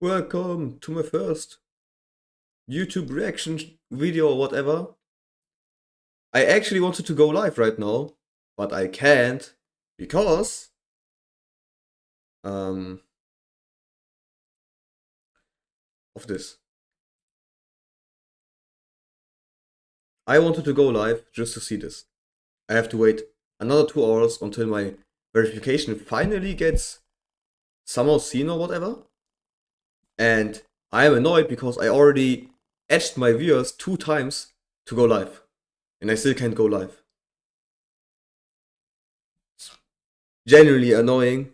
Welcome to my first YouTube reaction video or whatever. I actually wanted to go live right now, but I can't because um of this. I wanted to go live just to see this. I have to wait another 2 hours until my verification finally gets somehow seen or whatever. And I am annoyed because I already edged my viewers 2 times to go live. And I still can't go live. It's genuinely annoying.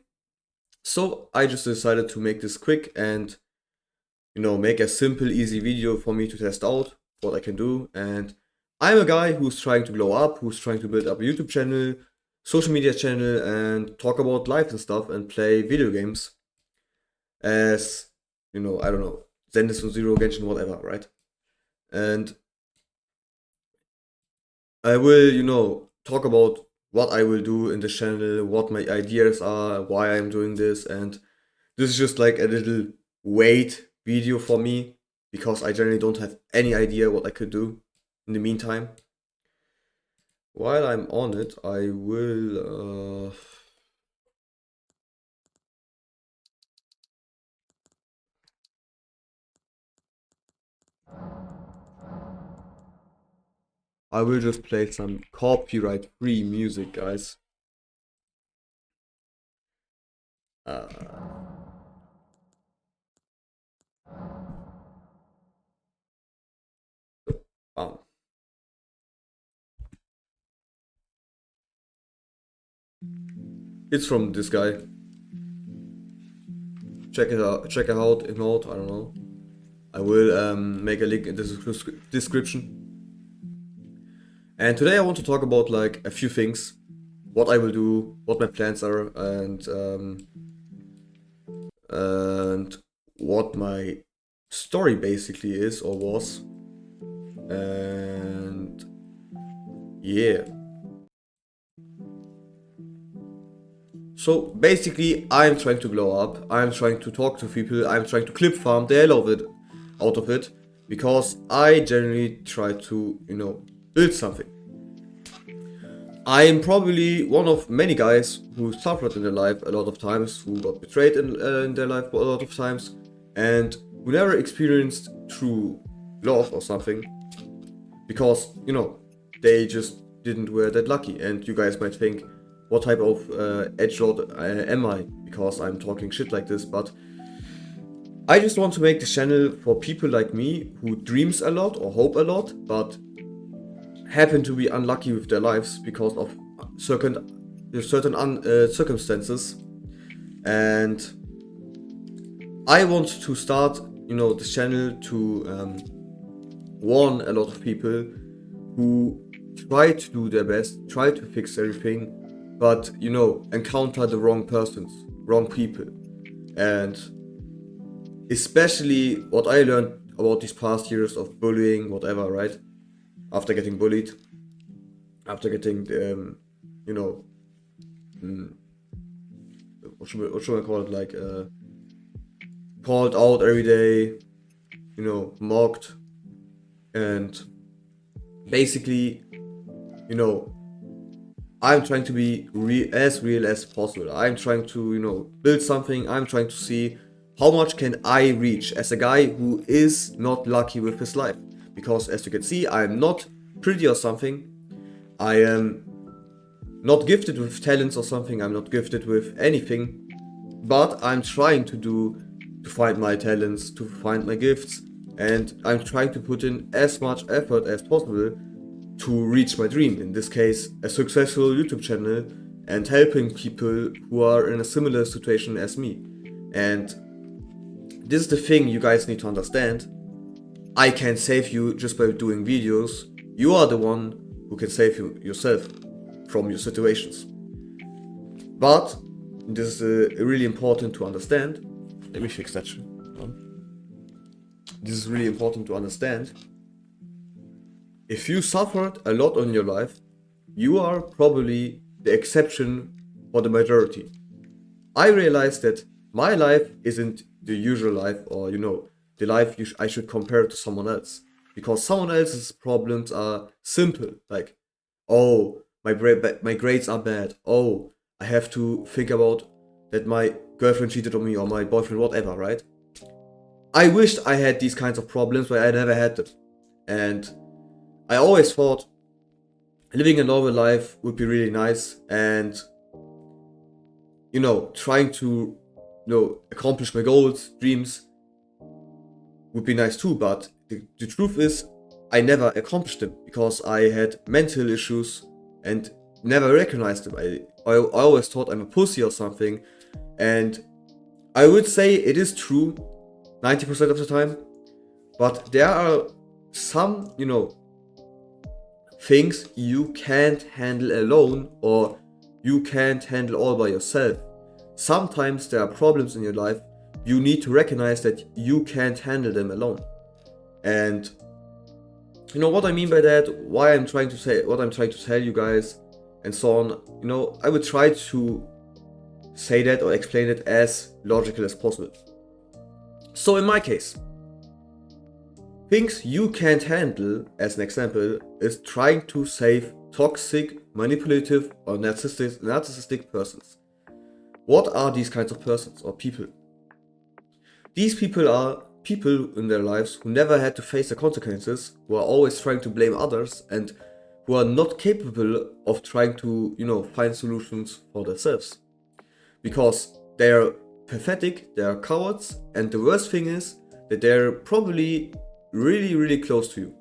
So I just decided to make this quick and make a simple, easy video for me to test out what I can do. And I'm a guy who's trying to blow up, who's trying to build up a YouTube channel, social media channel, and talk about life and stuff and play video games as, I don't know, Zendes und Zero, Genshin, whatever, right? And I will, talk about what I will do in the channel, what my ideas are, why I'm doing this, and this is just like a little wait video for me because I generally don't have any idea what I could do in the meantime. While I'm on it, I will just play some copyright-free music, guys. Uh, wow. It's from this guy. Check it out. Check it out. If not, I don't know. I will make a link in the description. And today I want to talk about like a few things, what I will do, what my plans are, and what my story basically is or was. And yeah. So basically I'm trying to blow up, I'm trying to talk to people, I'm trying to clip farm the hell out of it, because I generally try to, build something. I am probably one of many guys who suffered in their life a lot of times, who got betrayed in their life a lot of times, and who never experienced true love or something, because, they just didn't were that lucky. And you guys might think, what type of edgelord am I, because I'm talking shit like this, but I just want to make this channel for people like me who dreams a lot or hope a lot, but happen to be unlucky with their lives because of certain circumstances. And I want to start, this channel to warn a lot of people who try to do their best, try to fix everything, but encounter the wrong persons, wrong people. And especially what I learned about these past years of bullying, whatever, right? After getting bullied, after getting, what should I call it? Like, called out every day, mocked, and basically, I'm trying to be real as possible. I'm trying to, build something. I'm trying to see how much can I reach as a guy who is not lucky with his life. Because as you can see, I'm not pretty or something. I am not gifted with talents or something. I'm not gifted with anything. But I'm trying to find my talents, to find my gifts. And I'm trying to put in as much effort as possible to reach my dream. In this case, a successful YouTube channel and helping people who are in a similar situation as me. And this is the thing you guys need to understand. I can't save you just by doing videos. You are the one who can save yourself from your situations. But this is really important to understand. Let me fix that shit. This is really important to understand. If you suffered a lot in your life, you are probably the exception for the majority. I realized that my life isn't the usual life, or the life I should compare to someone else, because someone else's problems are simple, like, oh, my grades are bad, oh, I have to think about that my girlfriend cheated on me or my boyfriend, whatever, right? I wished I had these kinds of problems, but I never had them. And I always thought living a normal life would be really nice, and trying to accomplish my goals, dreams would be nice too. But the truth is, I never accomplished them because I had mental issues and never recognized them. I always thought I'm a pussy or something, and I would say it is true 90% of the time, but there are some things you can't handle alone, or you can't handle all by yourself. Sometimes there are problems in your life, you need to recognize that you can't handle them alone. And what I mean by that, what I'm trying to tell you guys, and so on, I would try to say that or explain it as logical as possible. So in my case, things you can't handle, as an example, is trying to save toxic, manipulative, or narcissistic persons. What are these kinds of persons or people? These people are people in their lives who never had to face the consequences, who are always trying to blame others, and who are not capable of trying to, find solutions for themselves. Because they are pathetic, they are cowards, and the worst thing is that they're probably really, really close to you.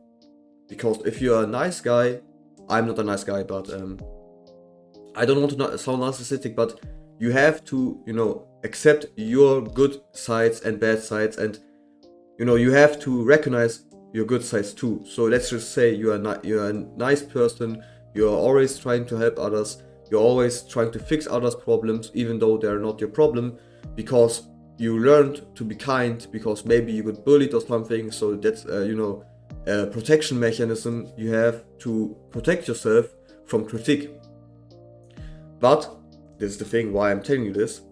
Because if you're a nice guy, I'm not a nice guy, but I don't want to sound narcissistic, but you have to, accept your good sides and bad sides, and you have to recognize your good sides too. So let's just say you're a nice person, you're always trying to help others, you're always trying to fix others' problems, even though they're not your problem, because you learned to be kind, because maybe you got bullied or something. So that's a protection mechanism you have to protect yourself from critique. But this is the thing why I'm telling you this.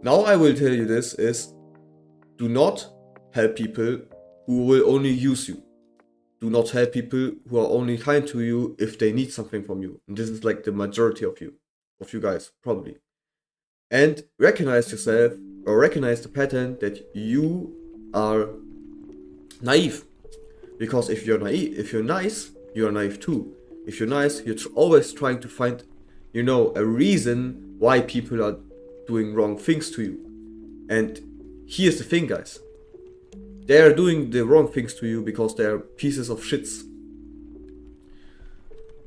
Now I will tell you this is, do not help people who will only use you. Do not help people who are only kind to you if they need something from you. And this is like the majority of you guys, probably. And recognize yourself, or recognize the pattern that you are naive. Because if you're nice, you are naive too. If you're nice, you're always trying to find, a reason why people are doing wrong things to you. And here's the thing, guys. They are doing the wrong things to you because they are pieces of shits.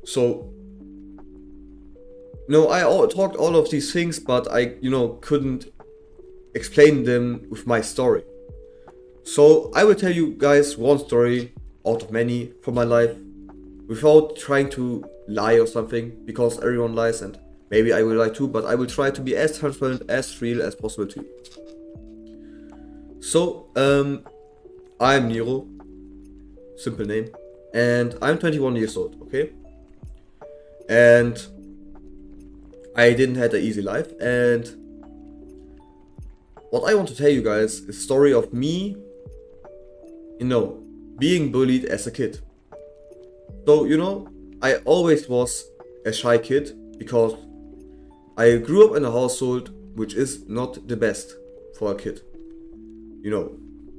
So, I talked all of these things, but I, couldn't explain them with my story. So I will tell you guys one story out of many from my life, without trying to lie or something, because everyone lies, and maybe I will lie too, but I will try to be as transparent, as real as possible to you. So, I'm Nero, simple name, and I'm 21 years old, okay? And I didn't have an easy life, and what I want to tell you guys is a story of me, being bullied as a kid. So, I always was a shy kid, because I grew up in a household which is not the best for a kid.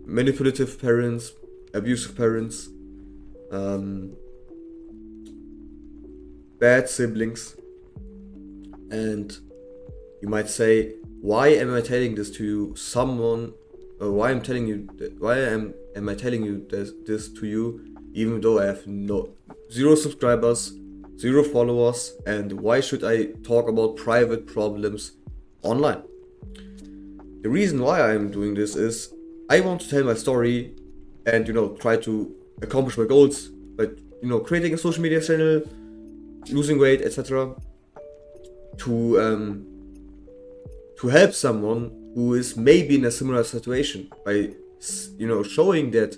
Manipulative parents, abusive parents, bad siblings. And you might say, why am I telling this to you, someone, or why am I telling you this to you, even though I have zero subscribers, 0 followers, and why should I talk about private problems online? The reason why I'm doing this is, I want to tell my story and, try to accomplish my goals by, creating a social media channel, losing weight, etc. To help someone who is maybe in a similar situation by, showing that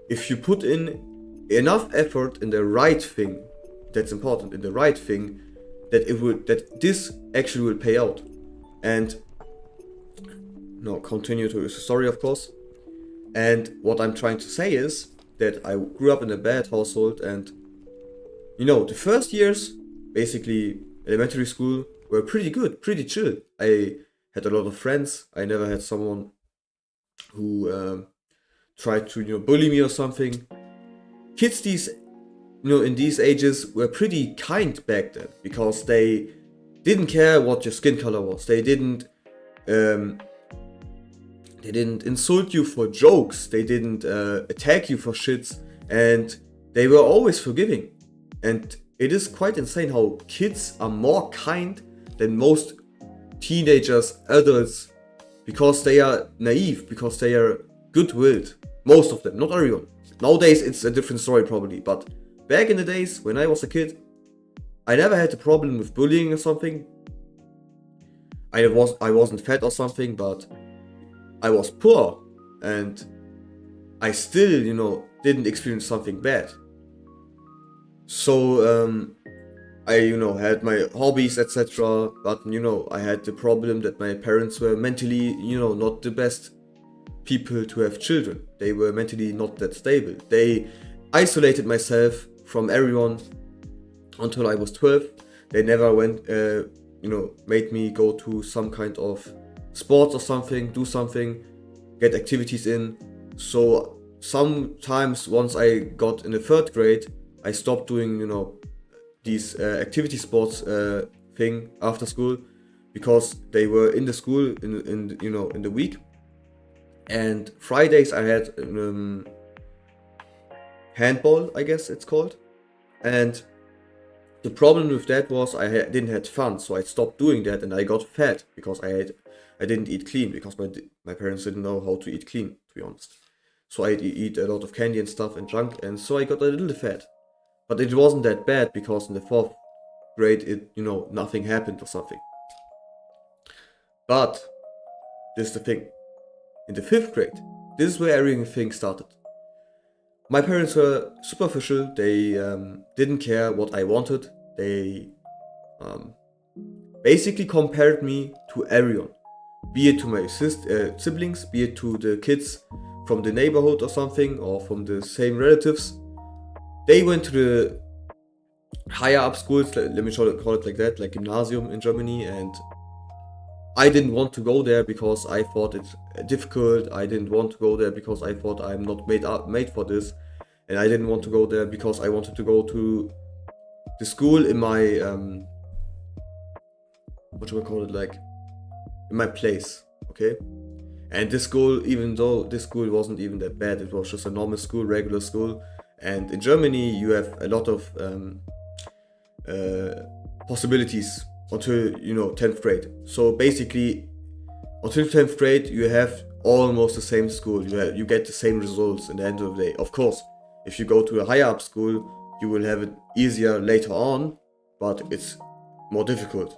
if you put in enough effort in the right thing, that's important, in the right thing, that this actually will pay out. And continue to the story, of course. And what I'm trying to say is that I grew up in a bad household, and the first years, basically elementary school, were pretty good, pretty chill. I had a lot of friends. I never had someone who tried to bully me or something. Kids in these ages were pretty kind back then, because they didn't care what your skin color was. Um, they didn't insult you for jokes. They didn't attack you for shits, and they were always forgiving. And it is quite insane how kids are more kind than most teenagers, adults, because they are naive, because they are good-willed. Most of them, not everyone. Nowadays it's a different story probably, but back in the days when I was a kid, I never had a problem with bullying or something. I wasn't fat or something, but I was poor, and I still, didn't experience something bad. So I, had my hobbies, etc. But I had the problem that my parents were mentally, not the best people to have children. They were mentally not that stable. They isolated myself from everyone until I was 12. They never made me go to some kind of sports or something, do something, get activities in. So sometimes once I got in the 3rd grade, I stopped doing, these activity sports thing after school, because they were in the school in the week. And Fridays I had handball, I guess it's called. And the problem with that was didn't have fun, so I stopped doing that, and I got fat because I didn't eat clean, because my parents didn't know how to eat clean, to be honest. So I eat a lot of candy and stuff and junk, and so I got a little fat. But it wasn't that bad, because in the 4th grade nothing happened or something. But this is the thing. In the 5th grade, this is where everything started. My parents were superficial. They didn't care what I wanted. They basically compared me to everyone, be it to my siblings, be it to the kids from the neighborhood or something, or from the same relatives. They went to the higher up schools, let me call it like that, like gymnasium in Germany, and I didn't want to go there because I thought it's difficult. I didn't want to go there because I thought I'm not made for this, and I didn't want to go there because I wanted to go to the school in my in my place, okay? And this school, even though this school wasn't even that bad, it was just a normal school, regular school. And in Germany, you have a lot of possibilities until 10th grade. So basically, until 10th grade, you have almost the same school. You get the same results in the end of the day. Of course, if you go to a higher up school, you will have it easier later on, but it's more difficult,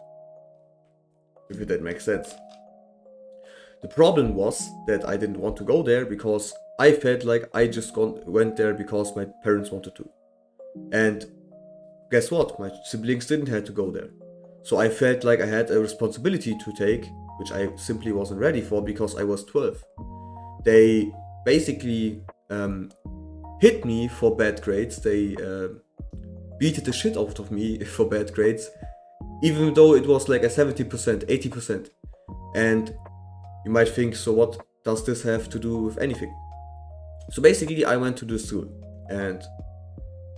if that makes sense. The problem was that I didn't want to go there because I felt like I just went there because my parents wanted to. And guess what? My siblings didn't have to go there. So I felt like I had a responsibility to take, which I simply wasn't ready for because I was 12. They basically hit me for bad grades. They beat the shit out of me for bad grades, even though it was like a 70%, 80%. And you might think, so what does this have to do with anything? So basically, I went to the school, and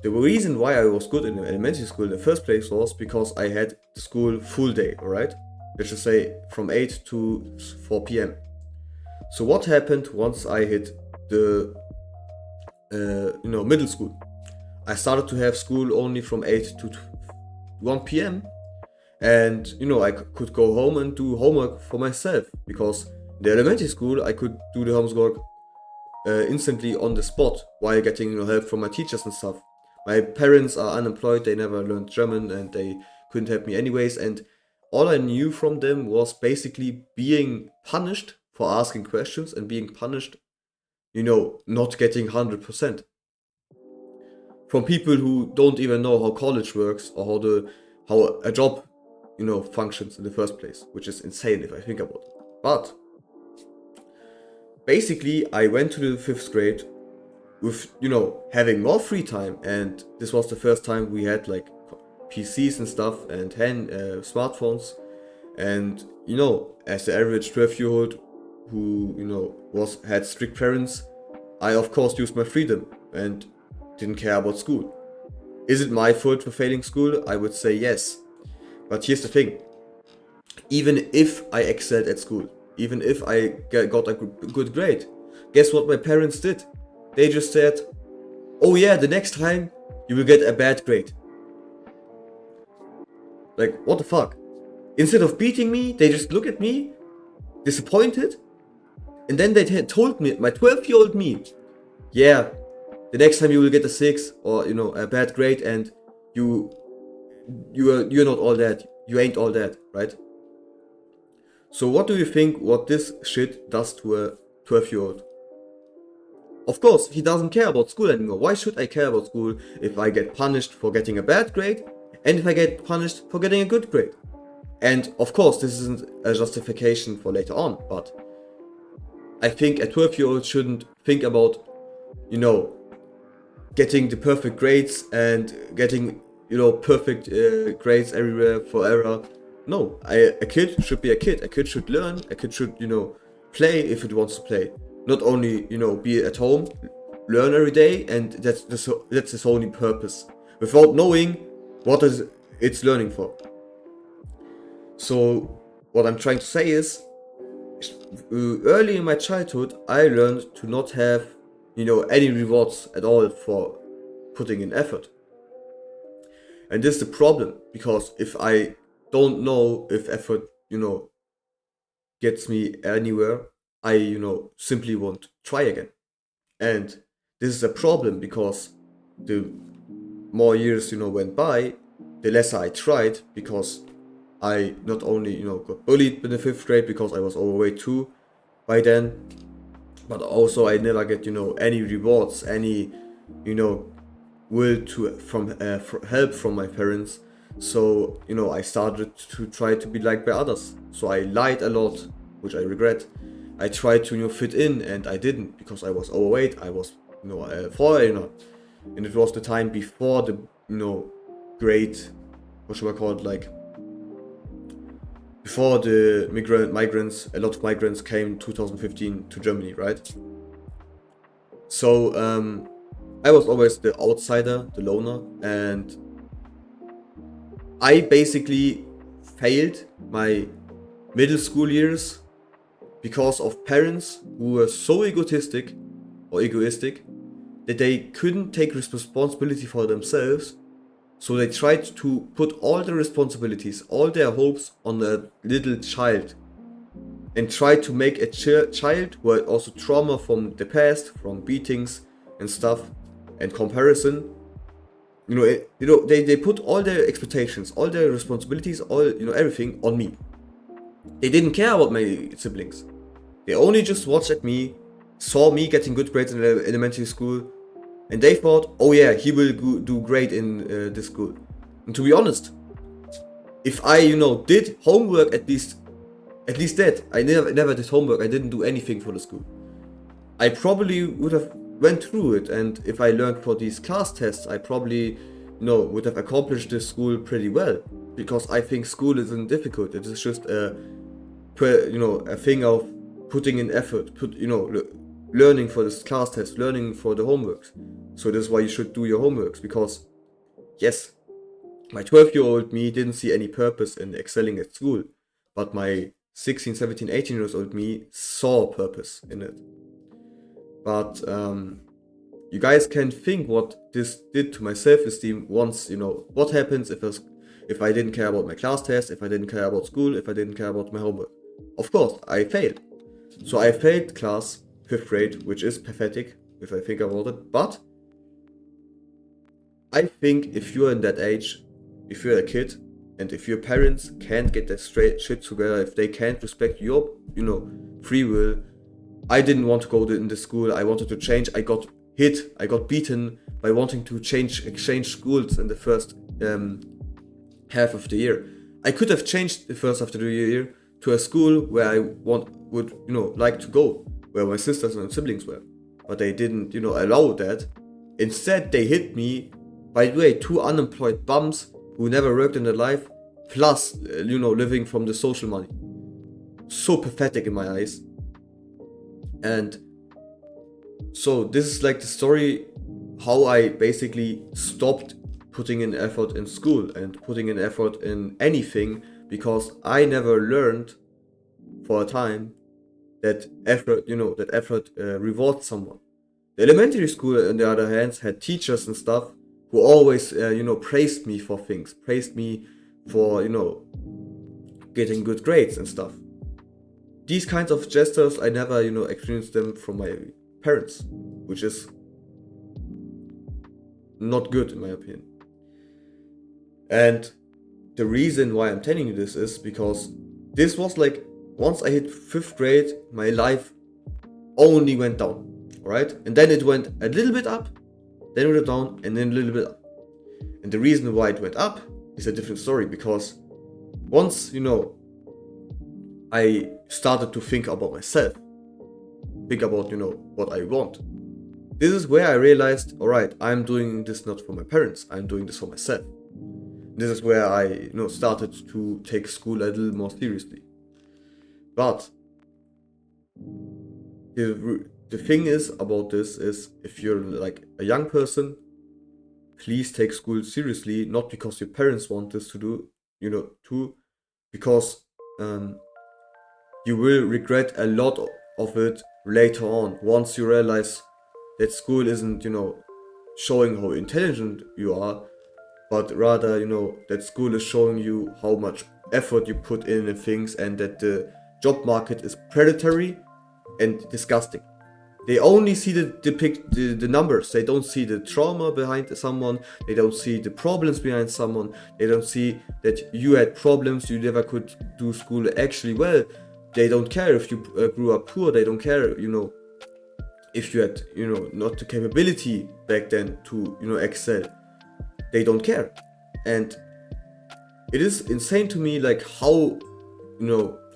the reason why I was good in elementary school in the first place was because I had the school full day, alright? Let's just say from 8 to 4 p.m. So what happened once I hit the middle school? I started to have school only from 8 to 1 p.m. And I could go home and do homework for myself, because in the elementary school I could do the homework instantly on the spot while getting help from my teachers and stuff. My parents are unemployed, they never learned German, and they couldn't help me anyways, and all I knew from them was basically being punished for asking questions and being punished, not getting 100%. From people who don't even know how college works or how a job functions in the first place, which is insane if I think about it. But basically I went to the 5th grade with, having more free time, and this was the first time we had like PCs and stuff and smartphones. And as the average 12-year-old who had strict parents, I of course used my freedom and didn't care about school. Is it my fault for failing school? I would say yes. But here's the thing. Even if I excelled at school, even if I got a good grade, guess what my parents did? They just said, oh yeah, the next time you will get a bad grade. Like, what the fuck? Instead of beating me, they just look at me, disappointed, and then they told me, my 12-year-old me, yeah, the next time you will get a 6 or a bad grade, and you're not all that. You ain't all that, right? So what do you think what this shit does to a 12-year-old? Of course, he doesn't care about school anymore. Why should I care about school if I get punished for getting a bad grade and if I get punished for getting a good grade? And of course, this isn't a justification for later on, but I think a 12-year-old shouldn't think about, getting the perfect grades and getting, perfect grades everywhere forever. No, a kid should be a kid. A kid should learn. A kid should, play if it wants to play. Not only, be at home, learn every day, and that's his only purpose, without knowing what is it's learning for. So what I'm trying to say is, early in my childhood, I learned to not have, any rewards at all for putting in effort. And this is the problem, because if I don't know if effort, gets me anywhere, I, simply won't try again. And this is a problem because the more years, went by, the less I tried, because I not only, got bullied in the 5th grade because I was overweight too by then, but also I never get, any rewards, any, will from help from my parents. So, I started to try to be liked by others. So I lied a lot, which I regret. I tried to, fit in, and I didn't, because I was overweight. I was, a foreigner. And it was the time before the, great, what should I call it, like, before the migrants, a lot of migrants came in 2015 to Germany, right? So, I was always the outsider, the loner, and I basically failed my middle school years because of parents who were so egoistic that they couldn't take responsibility for themselves. So they tried to put all the responsibilities, all their hopes on a little child, and tried to make a child who had also trauma from the past, from beatings and stuff, and comparison. They put all their expectations, all their responsibilities, all everything on me. They didn't care about my siblings. They only just watched at me, saw me getting good grades in elementary school, and they thought, oh yeah, he will do great in this school. And to be honest, if I did homework, at least that, I never did homework. I didn't do anything for the school. I probably would have went through it, and if I learned for these class tests, I probably would have accomplished this school pretty well, because I think school isn't difficult. It is just a thing of putting in effort, learning for this class test, learning for the homeworks. So this is why you should do your homeworks, because yes, my 12-year-old me didn't see any purpose in excelling at school, but my 16, 17, 18 years old me saw purpose in it. But you guys can think what this did to my self-esteem once, what happens if I didn't care about my class test, if I didn't care about school, if I didn't care about my homework. Of course, I failed. So I failed class 5th grade, which is pathetic if I think about it. But I think if you're in that age, if you're a kid, and if your parents can't get their straight shit together, if they can't respect your, free will. I didn't want to go in the school. I wanted to change. I got hit. I got beaten by wanting to exchange schools in the first half of the year. I could have changed the first half of the year to a school where I would like to go, where my sisters and siblings were. But they didn't, allow that. Instead, they hit me, by the way, 2 unemployed bums who never worked in their life, plus, living from the social money. So pathetic in my eyes. And so this is like the story how I basically stopped putting in effort in school and putting in effort in anything, because I never learned for a time that effort, rewards someone. The elementary school, on the other hand, had teachers and stuff who always, praised me for things, praised me for, getting good grades and stuff. These kinds of gestures, I never, experienced them from my parents, which is not good in my opinion. And the reason why I'm telling you this is because this was like, once I hit 5th grade, my life only went down, alright? And then it went a little bit up, then it went down, and then a little bit up. And the reason why it went up is a different story, because once, I started to think about myself, think about, what I want. This is where I realized, alright, I'm doing this not for my parents, I'm doing this for myself. This is where I, started to take school a little more seriously. But the thing is about this is, if you're like a young person, please take school seriously, not because your parents want this to do, because you will regret a lot of it later on, once you realize that school isn't, showing how intelligent you are, but rather, that school is showing you how much effort you put in things, and that the job market is predatory and disgusting. They only see the numbers. They don't see the trauma behind someone. They don't see the problems behind someone. They don't see that you had problems, you never could do school actually well. They don't care if you grew up poor. They don't care, if you had, not the capability back then to, excel. They don't care. And it is insane to me, like, how,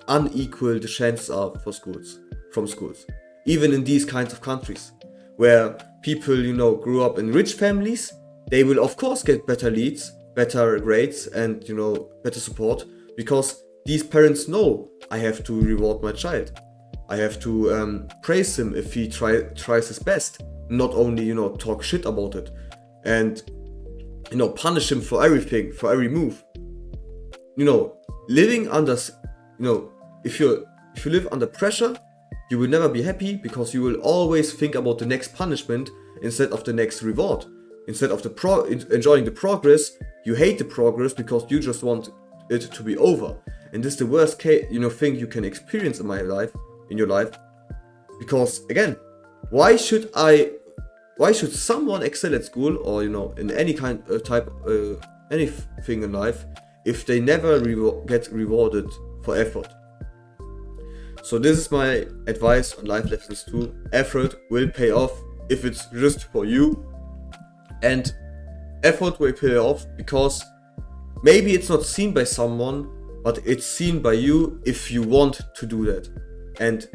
unequal the chances are from schools. Even in these kinds of countries, where people, grew up in rich families, they will of course get better leads, better grades, and, better support, because these parents know, I have to reward my child. I have to praise him if he tries his best, not only, talk shit about it, and, punish him for everything, for every move. Living under, if you live under pressure, you will never be happy, because you will always think about the next punishment instead of the next reward. Instead of enjoying the progress, you hate the progress because you just want it to be over. And this is the worst case, thing you can experience in your life. Because again, why should someone excel at school, or in any kind of anything in life, if they never get rewarded for effort? So this is my advice on life lessons too. Effort will pay off if it's just for you, and effort will pay off because maybe it's not seen by someone, but it's seen by you if you want to do that. And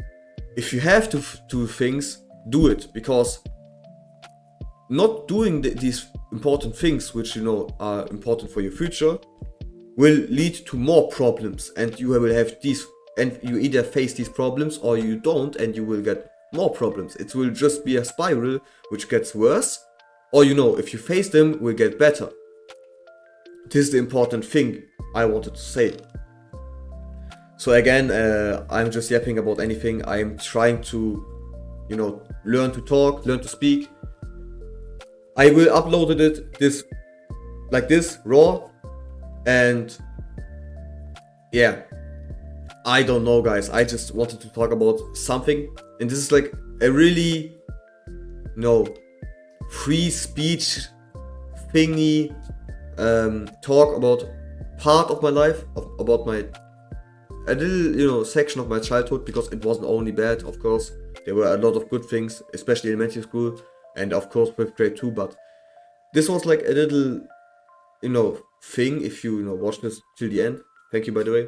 if you have to do things, do it, because not doing these important things, which are important for your future, will lead to more problems, and you will have these, and you either face these problems or you don't, and you will get more problems. It will just be a spiral which gets worse, or if you face them, will get better. This is the important thing I wanted to say. So again, I'm just yapping about anything. I'm trying to, learn to talk, learn to speak. I will upload this raw, and yeah, I don't know, guys. I just wanted to talk about something, and this is like a really, free speech thingy, talk about part of my life, about a little, section of my childhood, because it wasn't only bad, of course. There were a lot of good things, especially elementary school, and of course 5th grade too, but this was like a little, thing, if you, watch this till the end. Thank you, by the way.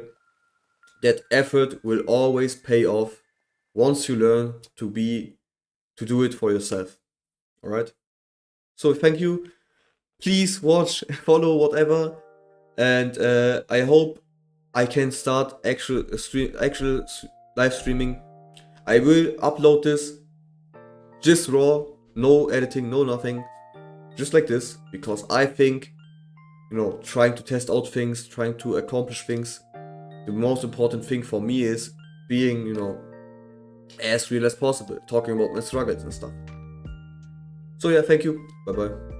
That effort will always pay off once you learn to do it for yourself. All right. So thank you. Please watch, follow, whatever, and I hope I can start actual live streaming. I will upload this just raw, no editing, no nothing, just like this, because I think, trying to test out things, trying to accomplish things, the most important thing for me is being, as real as possible, talking about my struggles and stuff. So yeah, thank you. Bye bye.